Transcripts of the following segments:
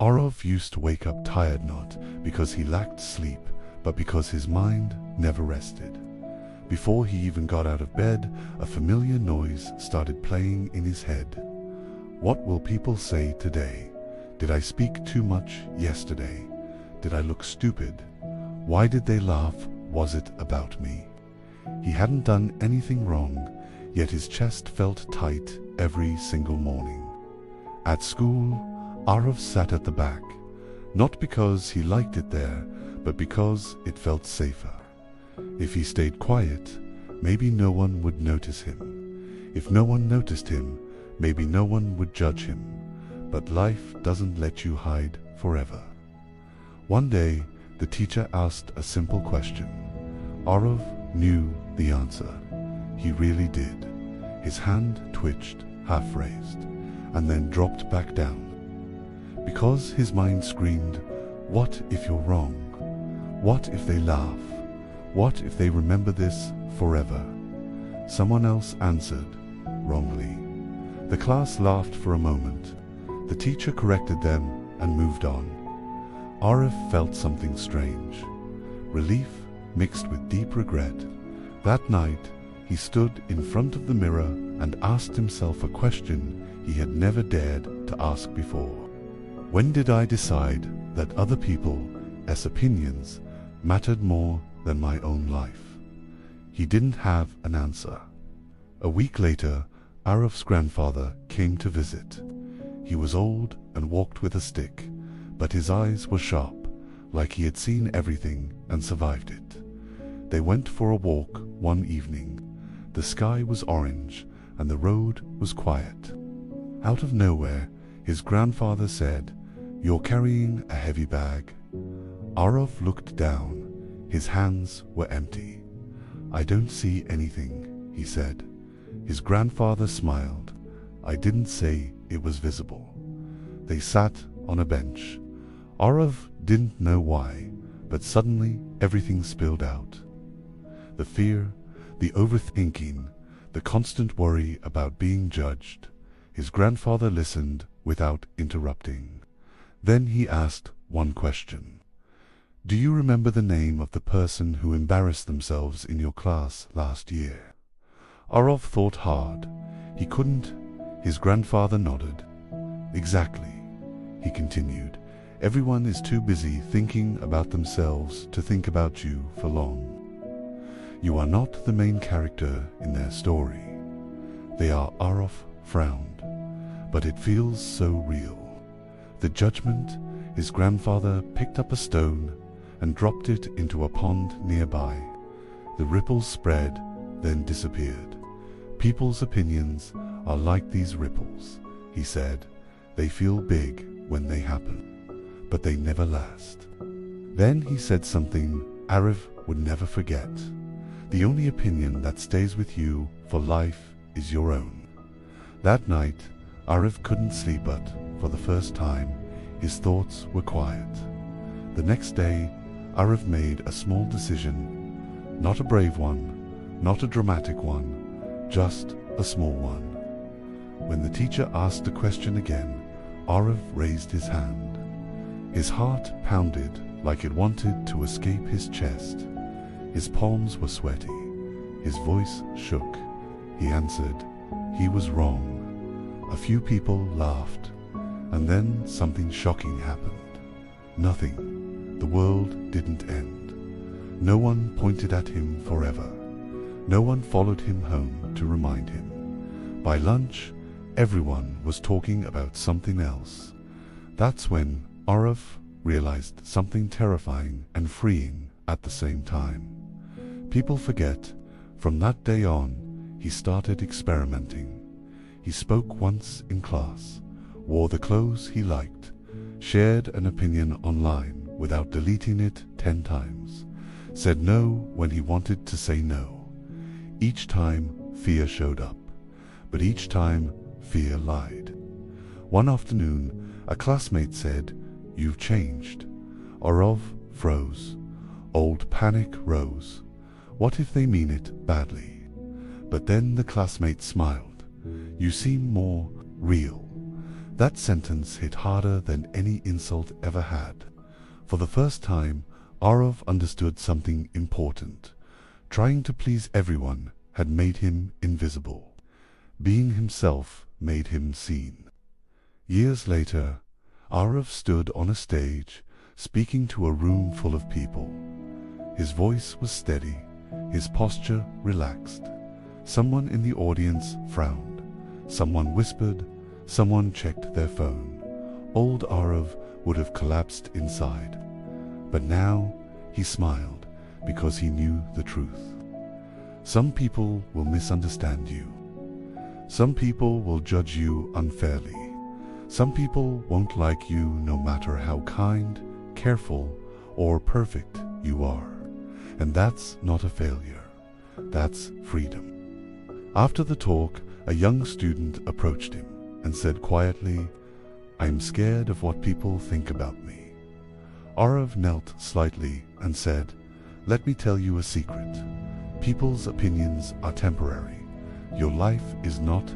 Orov used to wake up tired not because he lacked sleep, but because his mind never rested. Before he even got out of bed, a familiar noise started playing in his head. What will people say today? Did I speak too much yesterday? Did I look stupid? Why did they laugh? Was it about me? He hadn't done anything wrong, yet his chest felt tight every single morning. At school, Arav sat at the back, not because he liked it there, but because it felt safer. If he stayed quiet, maybe no one would notice him. If no one noticed him, maybe no one would judge him. But life doesn't let you hide forever. One day, the teacher asked a simple question. Arav knew the answer. He really did. His hand twitched, half raised, and then dropped back down. Because his mind screamed, what if you're wrong? What if they laugh? What if they remember this forever? Someone else answered, wrongly. The class laughed for a moment. The teacher corrected them and moved on. Arav felt something strange. Relief mixed with deep regret. That night, he stood in front of the mirror and asked himself a question he had never dared to ask before. When did I decide that other people's opinions mattered more than my own life? He didn't have an answer. A week later, Arav's grandfather came to visit. He was old and walked with a stick, but his eyes were sharp, like he had seen everything and survived it. They went for a walk one evening. The sky was orange and the road was quiet. Out of nowhere, his grandfather said, "You're carrying a heavy bag." Arav looked down. His hands were empty. "I don't see anything," he said. His grandfather smiled. "I didn't say it was visible." They sat on a bench. Arav didn't know why, but suddenly everything spilled out. The fear, the overthinking, the constant worry about being judged. His grandfather listened without interrupting. Then he asked one question. "Do you remember the name of the person who embarrassed themselves in your class last year?" Arav thought hard. He couldn't. His grandfather nodded. "Exactly," he continued. "Everyone is too busy thinking about themselves to think about you for long. You are not the main character in their story." They are. Arav frowned. But it feels so real. The judgment. His grandfather picked up a stone and dropped it into a pond nearby. The ripples spread, then disappeared. "People's opinions are like these ripples," he said. "They feel big when they happen, but they never last." Then he said something Arav would never forget. "The only opinion that stays with you for life is your own." That night, Arav couldn't sleep, but for the first time, his thoughts were quiet. The next day, Arav made a small decision. Not a brave one, not a dramatic one, just a small one. When the teacher asked the question again, Arav raised his hand. His heart pounded like it wanted to escape his chest. His palms were sweaty. His voice shook. He answered, he was wrong. A few people laughed, and then something shocking happened. Nothing. The world didn't end. No one pointed at him forever. No one followed him home to remind him. By lunch, everyone was talking about something else. That's when Arav realized something terrifying and freeing at the same time. People forget. From that day on, he started experimenting. He spoke once in class, wore the clothes he liked, shared an opinion online without deleting it 10 times, said no when he wanted to say no. Each time, fear showed up, but each time, fear lied. One afternoon, a classmate said, "You've changed." Arav froze. Old panic rose. What if they mean it badly? But then the classmate smiled. "You seem more real." That sentence hit harder than any insult ever had. For the first time, Arav understood something important. Trying to please everyone had made him invisible. Being himself made him seen. Years later, Arav stood on a stage, speaking to a room full of people. His voice was steady, his posture relaxed. Someone in the audience frowned. Someone whispered. Someone checked their phone. Old Arav would have collapsed inside. But now he smiled because he knew the truth. Some people will misunderstand you. Some people will judge you unfairly. Some people won't like you no matter how kind, careful, or perfect you are. And that's not a failure. That's freedom. After the talk, a young student approached him and said quietly, "I'm scared of what people think about me." Arav knelt slightly and said, "Let me tell you a secret. People's opinions are temporary. Your life is not."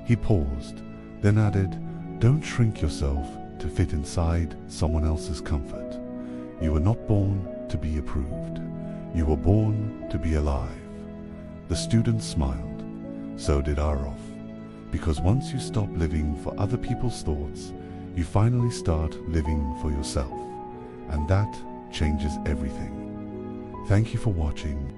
He paused, then added, "Don't shrink yourself to fit inside someone else's comfort. You were not born to be approved. You were born to be alive." The student smiled. So did Arav. Because once you stop living for other people's thoughts, you finally start living for yourself. And that changes everything. Thank you for watching.